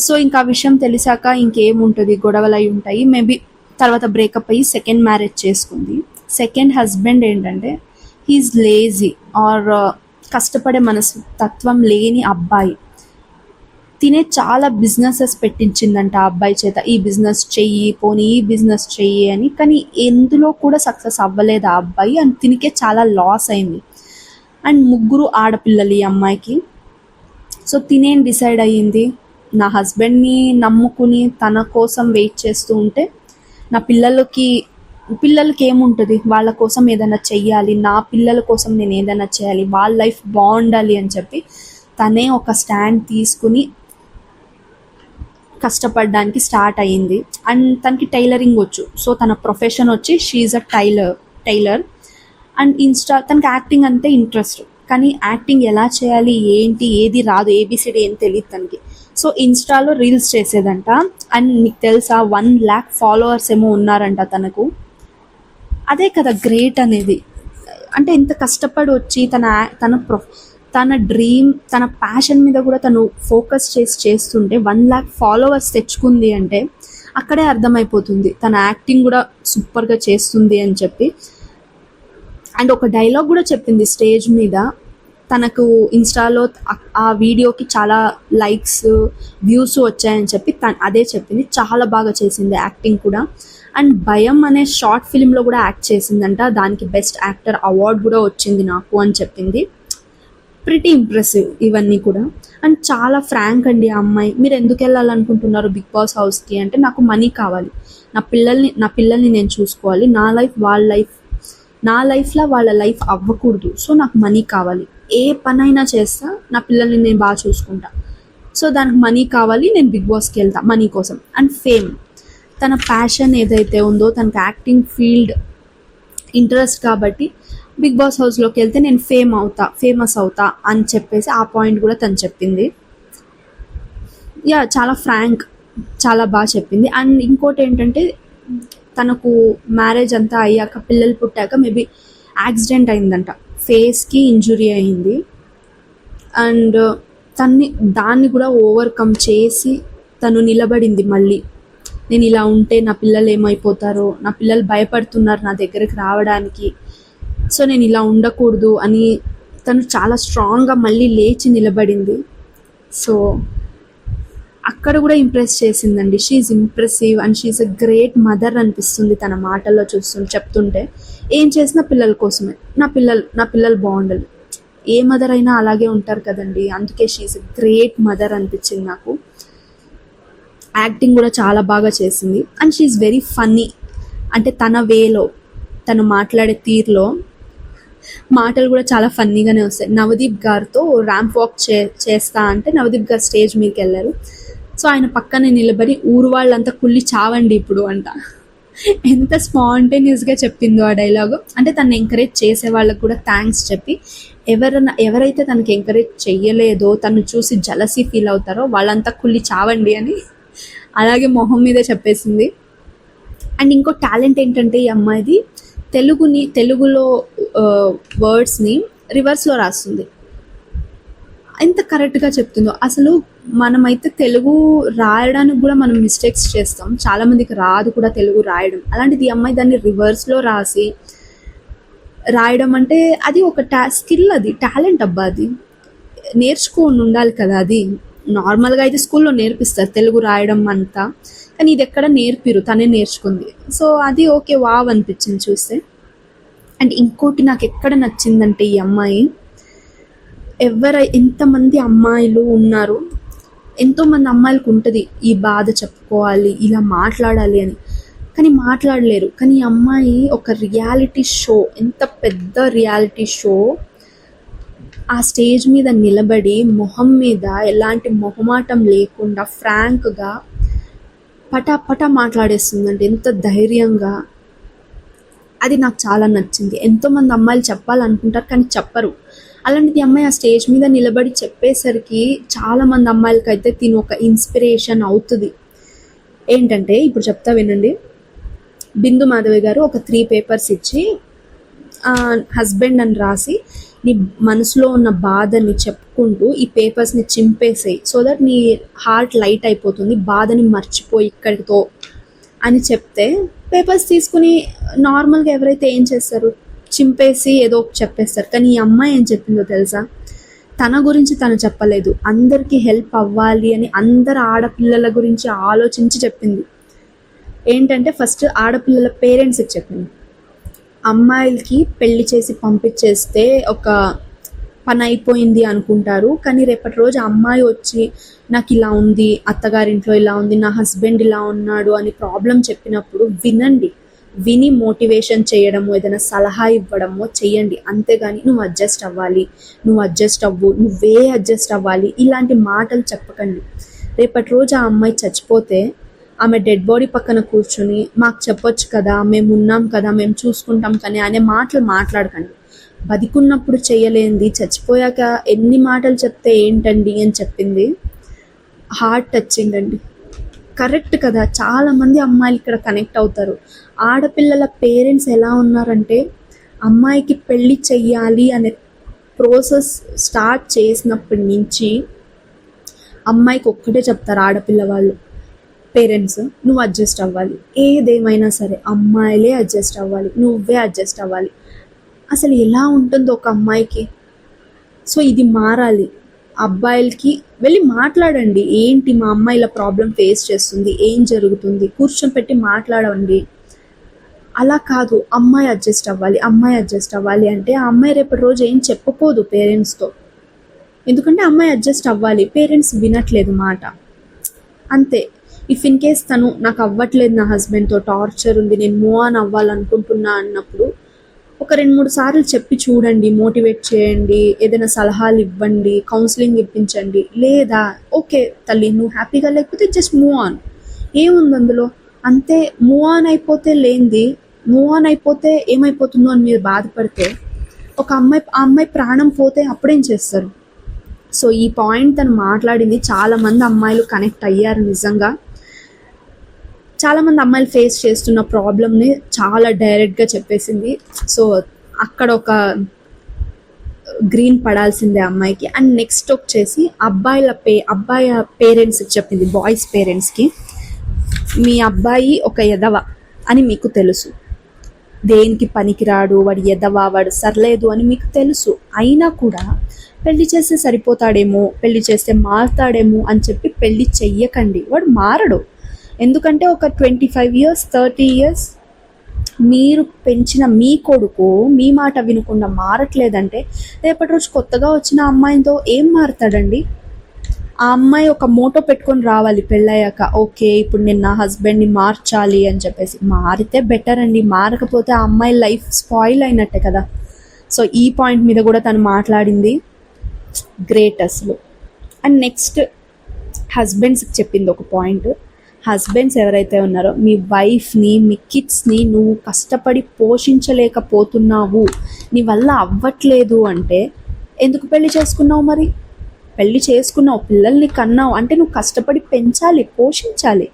సో ఇంకా ఆ విషయం తెలిసాక ఇంకేముంటుంది, గొడవలు అయి ఉంటాయి. మేబీ తర్వాత బ్రేకప్ అయ్యి సెకండ్ మ్యారేజ్ చేసుకుంది. సెకండ్ హస్బెండ్ ఏంటంటే హీఈస్ లేజీ ఆర్ కష్టపడే మనస్తత్వం లేని అబ్బాయి. తినే చాలా బిజినెసెస్ పెట్టించిందంట ఆ అబ్బాయి చేత, ఈ బిజినెస్ చెయ్యి, పోనీ ఈ బిజినెస్ చెయ్యి అని. కానీ ఎందులో కూడా సక్సెస్ అవ్వలేదు ఆ అబ్బాయి, అండ్ తినికే చాలా లాస్ అయింది. అండ్ 3 ఆడపిల్లలు ఈ అమ్మాయికి. సో తినేం డిసైడ్ అయ్యింది, నా హస్బెండ్ని నమ్ముకుని తన కోసం వెయిట్ చేస్తూ ఉంటే నా పిల్లలకి ఏముంటుంది, వాళ్ళ కోసం ఏదైనా చెయ్యాలి, నా పిల్లల కోసం నేను ఏదైనా చేయాలి, వాళ్ళ లైఫ్ బాగుండాలి అని చెప్పి తనే ఒక స్టాండ్ తీసుకుని కష్టపడడానికి స్టార్ట్ అయ్యింది. అండ్ తనకి టైలరింగ్ వచ్చు. సో తన ప్రొఫెషన్ వచ్చి షీఈ్ అ టైలర్. అండ్ తనకి యాక్టింగ్ అంటే ఇంట్రెస్ట్, కానీ యాక్టింగ్ ఎలా చేయాలి, ఏంటి, ఏది రాదు, ఏబిసిడి ఏం తెలియదు తనకి. సో ఇన్స్టాలో రీల్స్ చేసేదంట. అండ్ మీకు తెలుసా 1 lakh ఫాలోవర్స్ ఏమో ఉన్నారంట తనకు. అదే కదా గ్రేట్ అనేది. అంటే ఇంత కష్టపడి వచ్చి తన డ్రీమ్, తన ప్యాషన్ మీద కూడా తను ఫోకస్ చేస్తుంటే 1 lakh ఫాలోవర్స్ తెచ్చుకుంది అంటే అక్కడే అర్థమైపోతుంది తన యాక్టింగ్ కూడా సూపర్గా చేస్తుంది అని చెప్పి. అండ్ ఒక డైలాగ్ కూడా చెప్పింది స్టేజ్ మీద. తనకు ఇన్స్టాలో ఆ వీడియోకి చాలా లైక్స్, వ్యూస్ వచ్చాయని చెప్పి అదే చెప్పింది. చాలా బాగా చేసింది యాక్టింగ్ కూడా. అండ్ భయం అనే షార్ట్ ఫిలింలో కూడా యాక్ట్ చేసిందంట, దానికి బెస్ట్ యాక్టర్ అవార్డు కూడా వచ్చింది నాకు అని చెప్పింది. ప్రిటీ ఇంప్రెసివ్ ఇవన్నీ కూడా. అండ్ చాలా ఫ్రాంక్ అండి ఆ అమ్మాయి. మీరు ఎందుకు వెళ్ళాలనుకుంటున్నారు బిగ్ బాస్ హౌస్కి అంటే, నాకు మనీ కావాలి, నా పిల్లల్ని నేను చూసుకోవాలి, నా లైఫ్ వాళ్ళ లైఫ్ నా లైఫ్లో వాళ్ళ లైఫ్ అవ్వకూడదు. సో నాకు మనీ కావాలి. ఏ పనైనా చేస్తా, నా పిల్లల్ని నేను బాగా చూసుకుంటా. సో దానికి మనీ కావాలి, నేను బిగ్ బాస్కి వెళ్తా మనీ కోసం. అండ్ ఫేమ్, తన ప్యాషన్ ఏదైతే ఉందో, తనకు యాక్టింగ్ ఫీల్డ్ ఇంట్రెస్ట్ కాబట్టి బిగ్ బాస్ హౌస్లోకి వెళ్తే నేను ఫేమస్ అవుతా అని చెప్పేసి ఆ పాయింట్ కూడా తను చెప్పింది. చాలా ఫ్రాంక్, చాలా బాగా చెప్పింది. అండ్ ఇంకోటి ఏంటంటే, తనకు మ్యారేజ్ అంతా అయ్యాక, పిల్లలు పుట్టాక మేబీ యాక్సిడెంట్ అయిందంట, ఫేస్కి ఇంజురీ అయింది. అండ్ దాన్ని కూడా ఓవర్కమ్ చేసి తను నిలబడింది మళ్ళీ. నేను ఇలా ఉంటే నా పిల్లలు ఏమైపోతారో, నా పిల్లలు భయపడుతున్నారు నా దగ్గరికి రావడానికి, సో నేను ఇలా ఉండకూడదు అని తను చాలా స్ట్రాంగ్గా మళ్ళీ లేచి నిలబడింది. సో అక్కడ కూడా ఇంప్రెస్ చేసిందండి. She's impressive and she's a great mother అనిపిస్తుంది తన మాటల్లో చెప్తుంటే. ఏం చేసినా పిల్లల కోసమే, నా పిల్లలు బాగుండాలి. ఏ మదర్ అయినా అలాగే ఉంటారు కదండి. అందుకే షీఈ్ అ గ్రేట్ మదర్ అనిపించింది నాకు. యాక్టింగ్ కూడా చాలా బాగా చేసింది. And she's very funny. అంటే తన వేలో, తను మాట్లాడే తీరులో మాటలు కూడా చాలా ఫన్నీగానే వస్తాయి. నవదీప్ గారితో ర్యాంప్ వాక్ చేస్తా అంటే నవదీప్ గారు స్టేజ్ మీదకి వెళ్ళారు. సో ఆయన పక్కనే నిలబడి ఊరు వాళ్ళంతా కుళ్ళి చావండి ఇప్పుడు అంట. ఎంత స్పాంటేనియస్గా చెప్పిందో ఆ డైలాగు. అంటే తను ఎంకరేజ్ చేసే వాళ్ళకు కూడా థ్యాంక్స్ చెప్పి, ఎవరైతే తనకి ఎంకరేజ్ చెయ్యలేదో, తను చూసి జలసీ ఫీల్ అవుతారో వాళ్ళంతా కుళ్ళి చావండి అని అలాగే మొహం మీద చెప్పేసింది. అండ్ ఇంకో టాలెంట్ ఏంటంటే, ఈ అమ్మాయిది తెలుగులో వర్డ్స్ని రివర్స్లో రాస్తుంది. ఎంత కరెక్ట్గా చెప్తుందో. అసలు మనమైతే తెలుగు రాయడానికి కూడా మనం మిస్టేక్స్ చేస్తాం, చాలామందికి రాదు కూడా తెలుగు రాయడం. అలాంటిది ఈ అమ్మాయి దాన్ని రివర్స్లో రాయడం అంటే అది ఒక స్కిల్, అది టాలెంట్ అబ్బా. అది నేర్చుకొని ఉండాలి కదా. అది నార్మల్గా అయితే స్కూల్లో నేర్పిస్తారు తెలుగు రాయడం అంతా, కానీ ఇది ఎక్కడ నేర్పిరు, తనే నేర్చుకుంది. సో అది ఓకే, వావ్ అనిపించింది చూస్తే. అండ్ ఇంకోటి నాకు ఎక్కడ నచ్చిందంటే, ఈ అమ్మాయి ఎంతమంది అమ్మాయిలు ఉన్నారు, ఎంతోమంది అమ్మాయిలకు ఉంటుంది ఈ బాధ చెప్పుకోవాలి, ఇలా మాట్లాడాలి అని, కానీ మాట్లాడలేరు. కానీ ఈ అమ్మాయి ఒక రియాలిటీ షో, ఎంత పెద్ద రియాలిటీ షో, ఆ స్టేజ్ మీద నిలబడి మొహం మీద ఎలాంటి మొహమాటం లేకుండా ఫ్రాంక్గా పటా మాట్లాడేస్తుందంటే ఎంత ధైర్యంగా. అది నాకు చాలా నచ్చింది. ఎంతోమంది అమ్మాయిలు చెప్పాలనుకుంటారు కానీ చెప్పరు. అలాంటిది అమ్మాయి ఆ స్టేజ్ మీద నిలబడి చెప్పేసరికి చాలామంది అమ్మాయిలకి అయితే తిను ఒక ఇన్స్పిరేషన్ అవుతుంది. ఏంటంటే ఇప్పుడు చెప్తా వినండి. బిందు మాధవి గారు ఒక 3 పేపర్స్ ఇచ్చి హస్బెండ్ అని రాసి, నీ మనసులో ఉన్న బాధని చెప్పుకుంటూ ఈ పేపర్స్ని చింపేసేయి, సో దట్ నీ హార్ట్ లైట్ అయిపోతుంది, బాధని మర్చిపోయి ఇక్కడితో అని చెప్తే, పేపర్స్ తీసుకుని నార్మల్గా ఎవరైతే ఏం చేస్తారు, చింపేసి ఏదో చెప్పేస్తారు. కానీ ఈ అమ్మాయి ఏం చెప్పిందో తెలుసా? తన గురించి తను చెప్పలేదు, అందరికీ హెల్ప్ అవ్వాలి అని అందరు ఆడపిల్లల గురించి ఆలోచించి చెప్పింది. ఏంటంటే ఫస్ట్ ఆడపిల్లల పేరెంట్స్కి చెప్పింది. అమ్మాయిలకి పెళ్లి చేసి పంపించేస్తే ఒక పని అయిపోయింది అనుకుంటారు, కానీ రేపటి రోజు అమ్మాయి వచ్చి నాకు ఇలా ఉంది, అత్తగారింట్లో ఇలా ఉంది, నా హస్బెండ్ ఇలా ఉన్నాడు అని ప్రాబ్లం చెప్పినప్పుడు విని మోటివేషన్ చేయడము, ఏదైనా సలహా ఇవ్వడమో చెయ్యండి. అంతేగాని నువ్వు అడ్జస్ట్ అవ్వాలి, నువ్వే అడ్జస్ట్ అవ్వాలి ఇలాంటి మాటలు చెప్పకండి. రేపటి రోజు ఆ అమ్మాయి చచ్చిపోతే ఆమె డెడ్ బాడీ పక్కన కూర్చొని మాకు చెప్పొచ్చు కదా, మేము ఉన్నాం కదా, మేము చూసుకుంటాం కానీ అనే మాటలు మాట్లాడకండి. బతికున్నప్పుడు చేయలేంది చచ్చిపోయాక ఎన్ని మాటలు చెప్తే ఏంటండి అని చెప్పింది. హార్ట్ టచింగ్ అండి. కరెక్ట్ కదా. చాలామంది అమ్మాయిలు ఇక్కడ కనెక్ట్ అవుతారు. ఆడపిల్లల పేరెంట్స్ ఎలా ఉన్నారంటే, అమ్మాయికి పెళ్ళి చెయ్యాలి అనే ప్రాసెస్ స్టార్ట్ చేసినప్పటి నుంచి అమ్మాయికి ఒక్కటే చెప్తారు ఆడపిల్ల వాళ్ళు పేరెంట్స్, నువ్వు అడ్జస్ట్ అవ్వాలి, ఏదేమైనా సరే అమ్మాయిలే అడ్జస్ట్ అవ్వాలి, నువ్వే అడ్జస్ట్ అవ్వాలి. అసలు ఎలా ఉంటుందో ఒక అమ్మాయికి. సో ఇది మారాలి. అబ్బాయిలకి వెళ్ళి మాట్లాడండి, ఏంటి మా అమ్మాయి ఇలా ప్రాబ్లం ఫేస్ చేస్తుంది, ఏం జరుగుతుంది, కూర్చొని పెట్టి మాట్లాడండి. అలా కాదు, అమ్మాయి అడ్జస్ట్ అవ్వాలి అంటే ఆ అమ్మాయి రేపటి రోజు ఏం చెప్పపోదు పేరెంట్స్తో. ఎందుకంటే అమ్మాయి అడ్జస్ట్ అవ్వాలి, పేరెంట్స్ వినట్లేదు మాట, అంతే. ఇఫ్ ఇన్ కేస్ తను నాకు అవ్వట్లేదు, నా హస్బెండ్తో టార్చర్ ఉంది, నేను మూవ్ ఆన్ అవ్వాలనుకుంటున్నా అన్నప్పుడు ఒక 2-3 సార్లు చెప్పి చూడండి, మోటివేట్ చేయండి, ఏదైనా సలహాలు ఇవ్వండి, కౌన్సిలింగ్ ఇప్పించండి. లేదా ఓకే తల్లి నువ్వు హ్యాపీగా లేకపోతే జస్ట్ మూవ్ ఆన్, ఏముంది అందులో, అంతే. మూవ్ ఆన్ అయిపోతే లేనిది, మూవ్ ఆన్ అయిపోతే ఏమైపోతుందో అని మీరు బాధపడితే ఆ అమ్మాయి ప్రాణం పోతే అప్పుడేం చేస్తారు? సో ఈ పాయింట్ తను మాట్లాడింది చాలామంది అమ్మాయిలు కనెక్ట్ అయ్యారు నిజంగా. చాలామంది అమ్మాయిలు ఫేస్ చేస్తున్న ప్రాబ్లమ్ని చాలా డైరెక్ట్గా చెప్పేసింది. సో అక్కడ ఒక గ్రీన్ పడాల్సిందే అమ్మాయికి. అండ్ నెక్స్ట్ వచ్చేసి అబ్బాయి పేరెంట్స్కి చెప్పింది, బాయ్స్ పేరెంట్స్కి, మీ అబ్బాయి ఒక ఎదవ అని మీకు తెలుసు, దేనికి పనికిరాడు, వాడు ఎదవ, వాడు సర్లేదు అని మీకు తెలుసు, అయినా కూడా పెళ్లి చేస్తే సరిపోతాడేమో, పెళ్లి చేస్తే మారుతాడేమో అని చెప్పి పెళ్లి చెయ్యకండి. వాడు మారడు. ఎందుకంటే ఒక 25 years 30 years మీరు పెంచిన మీ కొడుకు మీ మాట వినకుండా మారట్లేదంటే రేపటి రోజు కొత్తగా వచ్చిన అమ్మాయితో ఏం మారుతాడండి? ఆ అమ్మాయి ఒక మోటో పెట్టుకొని రావాలి పెళ్ళయ్యాక, ఓకే ఇప్పుడు నేను నా హస్బెండ్ని మార్చాలి అని చెప్పేసి. మారితే బెటర్ అండి, మారకపోతే ఆ అమ్మాయి లైఫ్ స్పాయిల్ అయినట్టే కదా. సో ఈ పాయింట్ మీద కూడా తను మాట్లాడింది గ్రేట్ అసలు. అండ్ నెక్స్ట్ హస్బెండ్స్కి చెప్పింది ఒక పాయింట్. హస్బెండ్స్ ఎవరైతే ఉన్నారో, మీ వైఫ్ని మీ కిడ్స్ని నువ్వు కష్టపడి పోషించలేకపోతున్నావు, నీ వల్ల అవ్వట్లేదు అంటే ఎందుకు పెళ్లి చేసుకున్నావు? మరి పెళ్లి చేసుకున్నావు, పిల్లల్ని కన్నావు అంటే నువ్వు కష్టపడి పెంచాలి, పోషించాలి.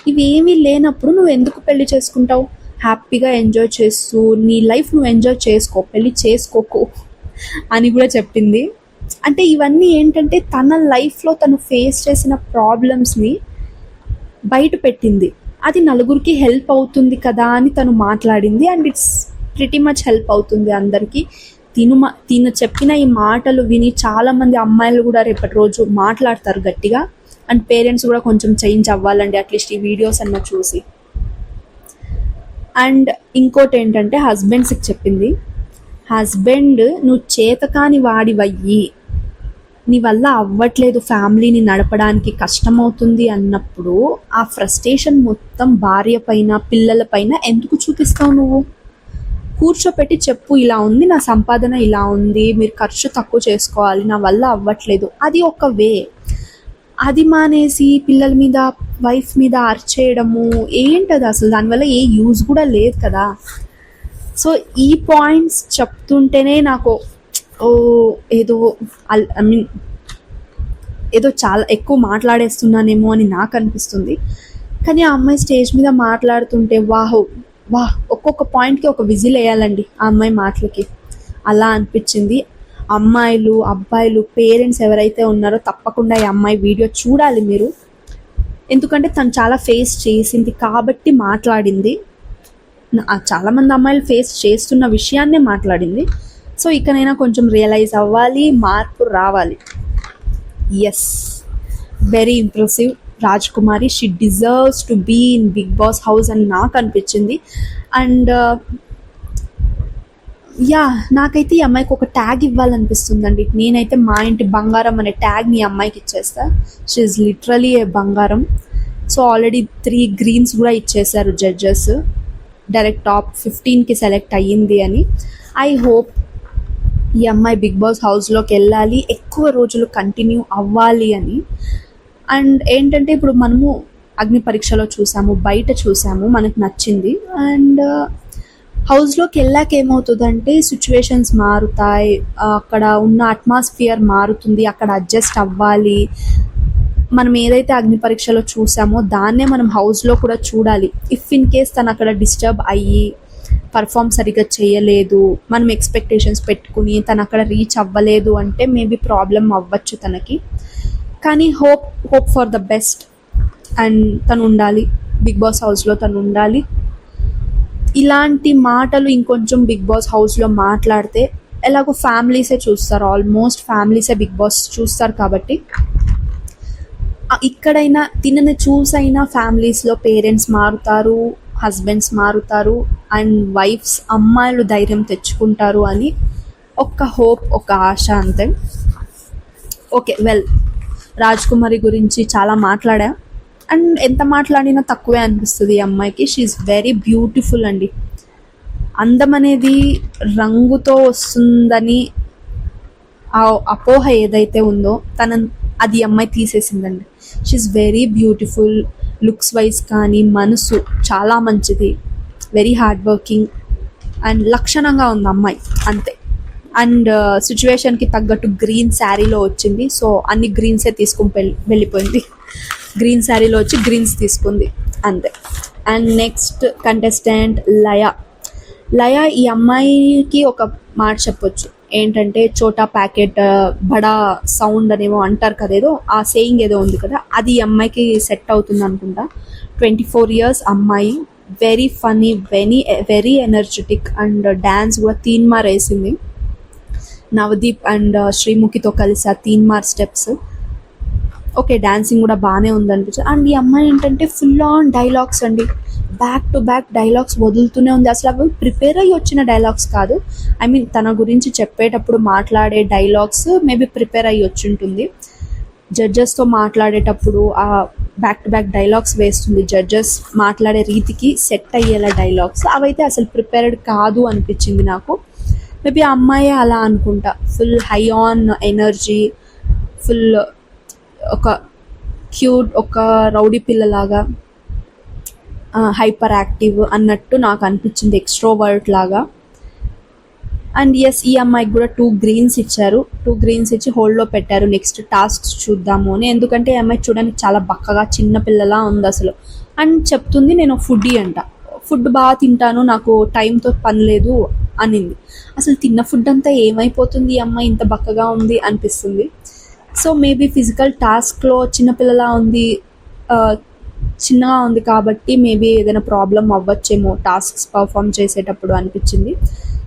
ఇవి ఏమీ లేనప్పుడు నువ్వు ఎందుకు పెళ్లి చేసుకుంటావు? హ్యాపీగా ఎంజాయ్ చేస్తూ నీ లైఫ్ నువ్వు ఎంజాయ్ చేసుకో, పెళ్లి చేసుకోకు అని కూడా చెప్పింది. అంటే ఇవన్నీ ఏంటంటే తన లైఫ్లో తను ఫేస్ చేసిన ప్రాబ్లమ్స్ని బయట పెట్టింది. అది నలుగురికి హెల్ప్ అవుతుంది కదా అని తను మాట్లాడింది. And it's pretty much help అవుతుంది అందరికీ. తిను చెప్పిన ఈ మాటలు విని చాలామంది అమ్మాయిలు కూడా రేపటి రోజు మాట్లాడతారు గట్టిగా. అండ్ పేరెంట్స్ కూడా కొంచెం చేంజ్ అవ్వాలండి, అట్లీస్ట్ ఈ వీడియోస్ అన్న చూసి. అండ్ ఇంకోటి ఏంటంటే హస్బెండ్స్కి చెప్పింది, హస్బెండ్ నువ్వు చేతకాని వాడివయ్యి, నీ వల్ల అవ్వట్లేదు, ఫ్యామిలీని నడపడానికి కష్టమవుతుంది అన్నప్పుడు ఆ ఫ్రస్ట్రేషన్ మొత్తం భార్య పైన పిల్లల పైన ఎందుకు చూపిస్తావు? నువ్వు కూర్చోపెట్టి చెప్పు, ఇలా ఉంది నా సంపాదన, ఇలా ఉంది, మీరు ఖర్చు తక్కువ చేసుకోవాలి, నా వల్ల అవ్వట్లేదు. అది ఒక వే. అది మానేసి పిల్లల మీద వైఫ్ మీద అరిచేయడము ఏంటది అసలు? దానివల్ల ఏ యూజ్ కూడా లేదు కదా. సో ఈ పాయింట్స్ చెప్తుంటేనే నాకు ఏదో ఏదో చాలా ఎక్కువ మాట్లాడేస్తున్నానేమో అని నాకు అనిపిస్తుంది. కానీ ఆ అమ్మాయి స్టేజ్ మీద మాట్లాడుతుంటే వాహ్ ఒక్కొక్క పాయింట్కి ఒక విజిల్ వేయాలండి ఆ అమ్మాయి మాటలకి, అలా అనిపించింది. అమ్మాయిలు అబ్బాయిలు పేరెంట్స్ ఎవరైతే ఉన్నారో తప్పకుండా ఈ అమ్మాయి వీడియో చూడాలి మీరు, ఎందుకంటే తను చాలా ఫేస్ చేసింది కాబట్టి మాట్లాడింది. చాలామంది అమ్మాయిలు ఫేస్ చేస్తున్న విషయాన్నే మాట్లాడింది. సో ఇకనైనా కొంచెం రియలైజ్ అవ్వాలి, మార్పు రావాలి. Yes, very impressive Rajkumari. She deserves to be in Bigg Boss house అని నాకు అనిపించింది. అండ్ నాకైతే ఈ అమ్మాయికి ఒక ట్యాగ్ ఇవ్వాలనిపిస్తుందండి. నేనైతే మా ఇంటి బంగారం అనే ట్యాగ్ని ఈ అమ్మాయికి ఇచ్చేస్తా. షీ ఈజ్ లిటరలీ ఏ బంగారం. సో ఆల్రెడీ 3 greens కూడా ఇచ్చేశారు జడ్జెస్, డైరెక్ట్ టాప్ 15కి సెలెక్ట్ అయ్యింది అని. ఐ హోప్ ఈ అమ్మాయి బిగ్ బాస్ హౌస్లోకి వెళ్ళాలి, ఎక్కువ రోజులు కంటిన్యూ అవ్వాలి అని. అండ్ ఏంటంటే ఇప్పుడు మనము అగ్ని పరీక్షలో చూసాము, బయట చూసాము, మనకు నచ్చింది. అండ్ హౌస్లోకి వెళ్ళాక ఏమవుతుందంటే సిచ్యువేషన్స్ మారుతాయి, అక్కడ ఉన్న అట్మాస్ఫియర్ మారుతుంది, అక్కడ అడ్జస్ట్ అవ్వాలి. మనం ఏదైతే అగ్ని పరీక్షలో చూసామో దాన్నే మనం హౌస్లో కూడా చూడాలి. ఇఫ్ ఇన్ కేస్ తను అక్కడ డిస్టర్బ్ అయ్యి పర్ఫామ్ సరిగ్గా చేయలేదు, మనం ఎక్స్పెక్టేషన్స్ పెట్టుకుని తను అక్కడ రీచ్ అవ్వలేదు అంటే మేబీ ప్రాబ్లం అవ్వచ్చు తనకి. కానీ hope for the best. And తను ఉండాలి బిగ్ బాస్ హౌస్లో, తను ఉండాలి. ఇలాంటి మాటలు ఇంకొంచెం బిగ్ బాస్ హౌస్లో మాట్లాడితే, ఎలాగో ఫ్యామిలీసే చూస్తారు, ఆల్మోస్ట్ ఫ్యామిలీసే బిగ్ బాస్ చూస్తారు కాబట్టి ఇక్కడైనా తినని చూసైనా ఫ్యామిలీస్లో పేరెంట్స్ మారుతారు, హస్బెండ్స్ మారుతారు, అండ్ వైఫ్స్ అమ్మాయిలు ధైర్యం తెచ్చుకుంటారు అని ఒక హోప్, ఒక ఆశ అంతే. ఓకే, వెల్, రాజ్కుమారి గురించి చాలా మాట్లాడా. అండ్ ఎంత మాట్లాడినా తక్కువే అనిపిస్తుంది ఈ అమ్మాయికి. షీ ఈజ్ వెరీ బ్యూటిఫుల్ అండి. అందం అనేది రంగుతో వస్తుందని ఆ అపోహ ఏదైతే ఉందో అది అమ్మాయి తీసేసిందండి. She is very beautiful. Looks wise కానీ మనసు చాలా మంచిది, వెరీ హార్డ్ వర్కింగ్ అండ్ లక్షణంగా ఉంది అమ్మాయి అంతే. అండ్ సిచ్యువేషన్కి తగ్గట్టు గ్రీన్ శారీలో వచ్చింది. సో అన్ని గ్రీన్సే తీసుకుని వెళ్ళిపోయింది. గ్రీన్ శారీలో వచ్చి గ్రీన్స్ తీసుకుంది అంతే. అండ్ నెక్స్ట్ కంటెస్టెంట్ లయ. ఈ అమ్మాయికి ఒక మాట చెప్పొచ్చు ఏంటంటే, చోటా ప్యాకెట్ బడా సౌండ్ అనేమో అంటారు కదా, ఏదో ఆ సేయింగ్ ఏదో ఉంది కదా, అది ఈ అమ్మాయికి సెట్ అవుతుంది అనుకుంటా. 24 years అమ్మాయి, very funny, very energetic and dance కూడా తీన్మార్ వేసింది. నవదీప్ అండ్ శ్రీముఖితో కలిసి ఆ తీన్మార్ స్టెప్స్ ఓకే, డాన్సింగ్ కూడా బాగానే ఉందనిపించింది. అండ్ ఈ అమ్మాయి ఏంటంటే ఫుల్ ఆన్ డైలాగ్స్ అండి, బ్యాక్ టు బ్యాక్ డైలాగ్స్ వదులుతూనే ఉంది. అసలు అవి ప్రిపేర్ అయ్యి వచ్చిన డైలాగ్స్ కాదు, ఐ మీన్ తన గురించి చెప్పేటప్పుడు మాట్లాడే డైలాగ్స్ మేబీ ప్రిపేర్ అయ్యి వచ్చి ఉంటుంది. జడ్జెస్తో మాట్లాడేటప్పుడు ఆ బ్యాక్ టు బ్యాక్ డైలాగ్స్ వేస్తుంది, జడ్జెస్ మాట్లాడే రీతికి సెట్ అయ్యేలా డైలాగ్స్, అవైతే అసలు ప్రిపేర్డ్ కాదు అనిపించింది నాకు. మేబీ ఆ అమ్మాయి అలా అనుకుంటా, full high on energy, full ఒక క్యూట్, ఒక రౌడీ పిల్లలాగా, హైపర్ యాక్టివ్ అన్నట్టు నాకు అనిపించింది, ఎక్స్ట్రోవర్ట్ లాగా. అండ్ ఎస్, ఈ అమ్మాయికి కూడా 2 greens ఇచ్చారు. 2 greens ఇచ్చి హోల్డ్లో పెట్టారు, నెక్స్ట్ టాస్క్స్ చూద్దాము అని. ఎందుకంటే ఈ అమ్మాయి చూడడానికి చాలా బక్కగా చిన్న పిల్లలా ఉంది అసలు. అండ్ చెప్తుంది నేను ఫుడ్డీ అంట, ఫుడ్ బాగా తింటాను, నాకు టైంతో పని లేదు అనింది. అసలు తిన్న ఫుడ్ అంతా ఏమైపోతుంది, ఈ అమ్మాయి ఇంత బక్కగా ఉంది అనిపిస్తుంది. సో మేబీ ఫిజికల్ టాస్క్లో చిన్నపిల్లలా ఉంది, చిన్నగా ఉంది కాబట్టి మేబీ ఏదైనా ప్రాబ్లం అవ్వచ్చేమో టాస్క్స్ పర్ఫామ్ చేసేటప్పుడు అనిపించింది.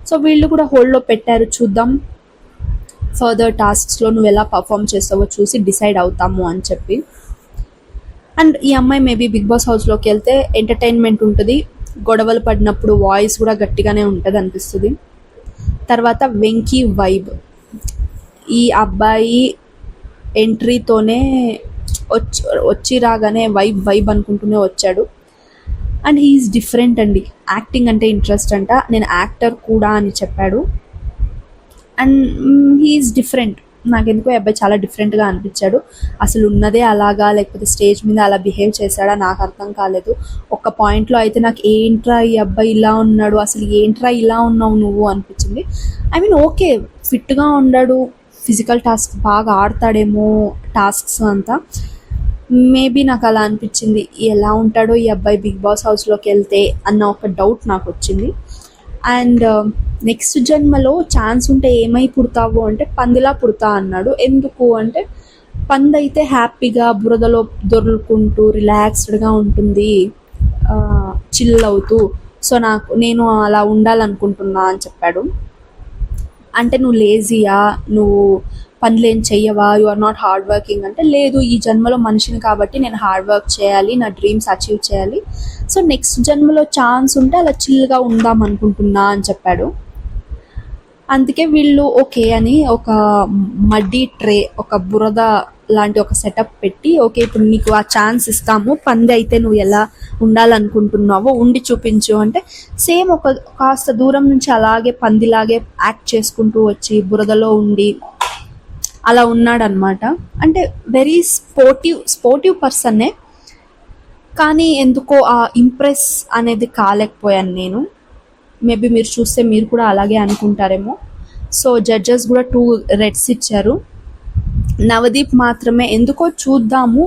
సో వీళ్ళు కూడా హోల్డ్లో పెట్టారు, చూద్దాం ఫర్దర్ టాస్క్స్లో నువ్వు ఎలా పర్ఫామ్ చేస్తావో చూసి డిసైడ్ అవుతాము అని చెప్పి. అండ్ ఈ అమ్మాయి మేబీ బిగ్ బాస్ హౌస్లోకి వెళ్తే ఎంటర్టైన్మెంట్ ఉంటుంది, గొడవలు పడినప్పుడు వాయిస్ కూడా గట్టిగానే ఉంటుంది అనిపిస్తుంది. తర్వాత వెంకీ వైబ్, ఈ అబ్బాయి ఎంట్రీతోనే వచ్చి రాగానే వైబ్ అనుకుంటూనే వచ్చాడు. అండ్ హీఈస్ డిఫరెంట్ అండి, యాక్టింగ్ అంటే ఇంట్రెస్ట్ అంట, నేను యాక్టర్ కూడా అని చెప్పాడు. అండ్ హీఈస్ డిఫరెంట్, నాకెందుకో ఈ అబ్బాయి చాలా డిఫరెంట్గా అనిపించాడు. అసలు ఉన్నదే అలాగా లేకపోతే స్టేజ్ మీద అలా బిహేవ్ చేశాడా నాకు అర్థం కాలేదు. ఒక పాయింట్లో అయితే నాకు ఏంట్రా ఈ అబ్బాయి ఇలా ఉన్నాడు, అసలు ఏంట్రా ఇలా ఉన్నావు నువ్వు అనిపించింది. ఐ మీన్ ఓకే, ఫిట్గా ఉన్నాడు, ఫిజికల్ టాస్క్ బాగా ఆడతాడేమో టాస్క్స్ అంతా, మేబీ నాకు అలా అనిపించింది. ఎలా ఉంటాడో ఈ అబ్బాయి బిగ్ బాస్ హౌస్లోకి వెళ్తే అన్న ఒక డౌట్ నాకు వచ్చింది. అండ్ నెక్స్ట్ జన్మలో ఛాన్స్ ఉంటే ఏమై పుడతావు అంటే పందిలా పుడతా అన్నాడు. ఎందుకు అంటే పంది అయితే హ్యాపీగా బురదలో దొర్లుకుంటూ రిలాక్స్డ్గా ఉంటుంది, చిల్ అవుతూ. సో నేను అలా ఉండాలనుకుంటున్నా అని చెప్పాడు. అంటే నువ్వు లేజీయా, నువ్వు పనులు ఏం చెయ్యవా, you are not hard working అంటే, లేదు ఈ జన్మలో మనిషిని కాబట్టి నేను హార్డ్ వర్క్ చేయాలి, నా డ్రీమ్స్ అచీవ్ చేయాలి, సో నెక్స్ట్ జన్మలో ఛాన్స్ ఉంటే అలా చిల్గా ఉందాం అనుకుంటున్నా అని చెప్పాడు. అందుకే వీళ్ళు ఓకే అని ఒక మడ్డీ ట్రే, ఒక బురద లాంటి ఒక సెటప్ పెట్టి, ఓకే ఇప్పుడు నీకు ఆ ఛాన్స్ ఇస్తాము, పంది అయితే నువ్వు ఎలా ఉండాలనుకుంటున్నావో ఉండి చూపించు అంటే, సేమ్ ఒక కాస్త దూరం నుంచి అలాగే పందిలాగే యాక్ట్ చేసుకుంటూ వచ్చి బురదలో ఉండి అలా ఉన్నాడనమాట. అంటే వెరీ స్పోర్టివ్ పర్సన్నే, కానీ ఎందుకో ఆ ఇంప్రెస్ అనేది కాలేకపోయాను నేను. మేబీ మీరు చూస్తే మీరు కూడా అలాగే అనుకుంటారేమో. సో జడ్జెస్ కూడా 2 reds ఇచ్చారు. నవదీప్ మాత్రమే ఎందుకో చూద్దాము,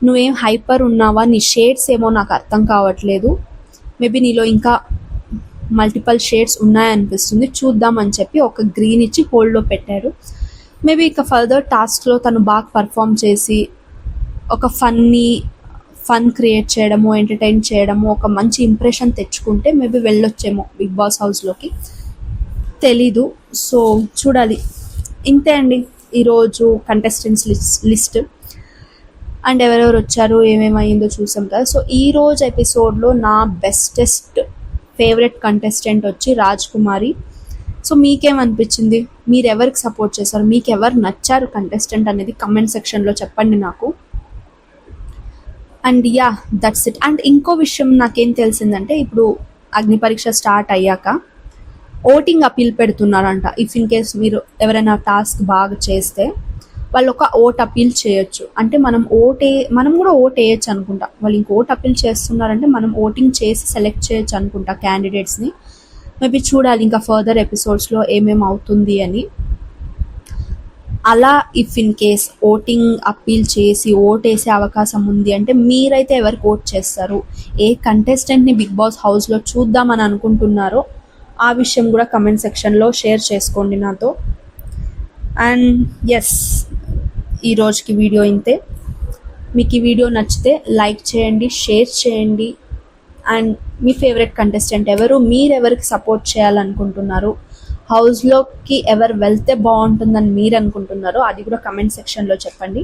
నువ్వేం హైపర్ ఉన్నావా, నీ షేడ్స్ ఏమో నాకు అర్థం కావట్లేదు, మేబీ నీలో ఇంకా మల్టిపల్ షేడ్స్ ఉన్నాయనిపిస్తుంది, చూద్దాం అని చెప్పి ఒక గ్రీన్ ఇచ్చి హోల్డ్లో పెట్టారు. మేబీ ఇక ఫర్దర్ టాస్క్లో తను బాగా పర్ఫామ్ చేసి ఒక ఫన్ క్రియేట్ చేయడము, ఎంటర్టైన్ చేయడము, ఒక మంచి ఇంప్రెషన్ తెచ్చుకుంటే మేబీ వెళ్ళొచ్చేమో బిగ్ బాస్ హౌస్లోకి, తెలీదు. సో చూడాలి. ఇంతే అండి ఈరోజు కంటెస్టెంట్స్ లిస్ట్. అండ్ ఎవరెవరు వచ్చారు, ఏమేమైందో చూసాం కదా. సో ఈరోజు ఎపిసోడ్లో నా బెస్టెస్ట్ ఫేవరెట్ కంటెస్టెంట్ వచ్చి రాజ్ కుమారి. సో మీకేమనిపించింది, మీరు ఎవరికి సపోర్ట్ చేశారు, మీకు ఎవరు నచ్చారు కంటెస్టెంట్ అనేది కమెంట్ సెక్షన్లో చెప్పండి నాకు. And that's it. అండ్ ఇంకో విషయం నాకేం తెలిసిందంటే, ఇప్పుడు అగ్ని పరీక్ష స్టార్ట్ అయ్యాక ఓటింగ్ అప్పీల్ పెడుతున్నారంట. ఇఫ్ ఇన్ కేస్ మీరు ఎవరైనా టాస్క్ బాగా చేస్తే వాళ్ళు ఒక ఓట్ అప్పీల్ చేయొచ్చు. అంటే మనం కూడా ఓట్ వేయచ్చు అనుకుంటా. వాళ్ళు ఇంక ఓట్ అప్పీల్ చేస్తున్నారంటే మనం ఓటింగ్ చేసి సెలెక్ట్ చేయొచ్చు అనుకుంటా క్యాండిడేట్స్ని. మేబీ చూడాలి ఇంకా ఫర్దర్ ఎపిసోడ్స్లో ఏమేమి అవుతుంది అని. అలా if in case voting appeal చేసి ఓటేసే అవకాశం ఉంది అంటే మీరైతే ఎవరికి ఓట్ చేస్తారు, ఏ కంటెస్టెంట్ని బిగ్ బాస్ హౌస్లో చూద్దామని అనుకుంటున్నారో ఆ విషయం కూడా కమెంట్ సెక్షన్లో షేర్ చేసుకోండి నాతో. అండ్ ఎస్, ఈరోజుకి వీడియో ఇంతే. మీకు ఈ వీడియో నచ్చితే లైక్ చేయండి, షేర్ చేయండి. అండ్ మీ ఫేవరెట్ కంటెస్టెంట్ ఎవరు, మీరెవరికి సపోర్ట్ చేయాలనుకుంటున్నారు, హౌస్లోకి ఎవరు వెళ్తే బాగుంటుందని మీరు అనుకుంటున్నారో అది కూడా కమెంట్ సెక్షన్లో చెప్పండి.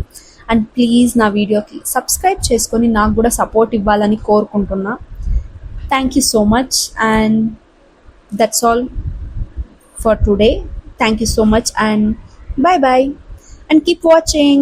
అండ్ ప్లీజ్ నా వీడియోకి సబ్స్క్రైబ్ చేసుకొని నాకు కూడా సపోర్ట్ ఇవ్వాలని కోరుకుంటున్నా. Thank you so much and that's all for today. Thank you so much and bye bye and keep watching.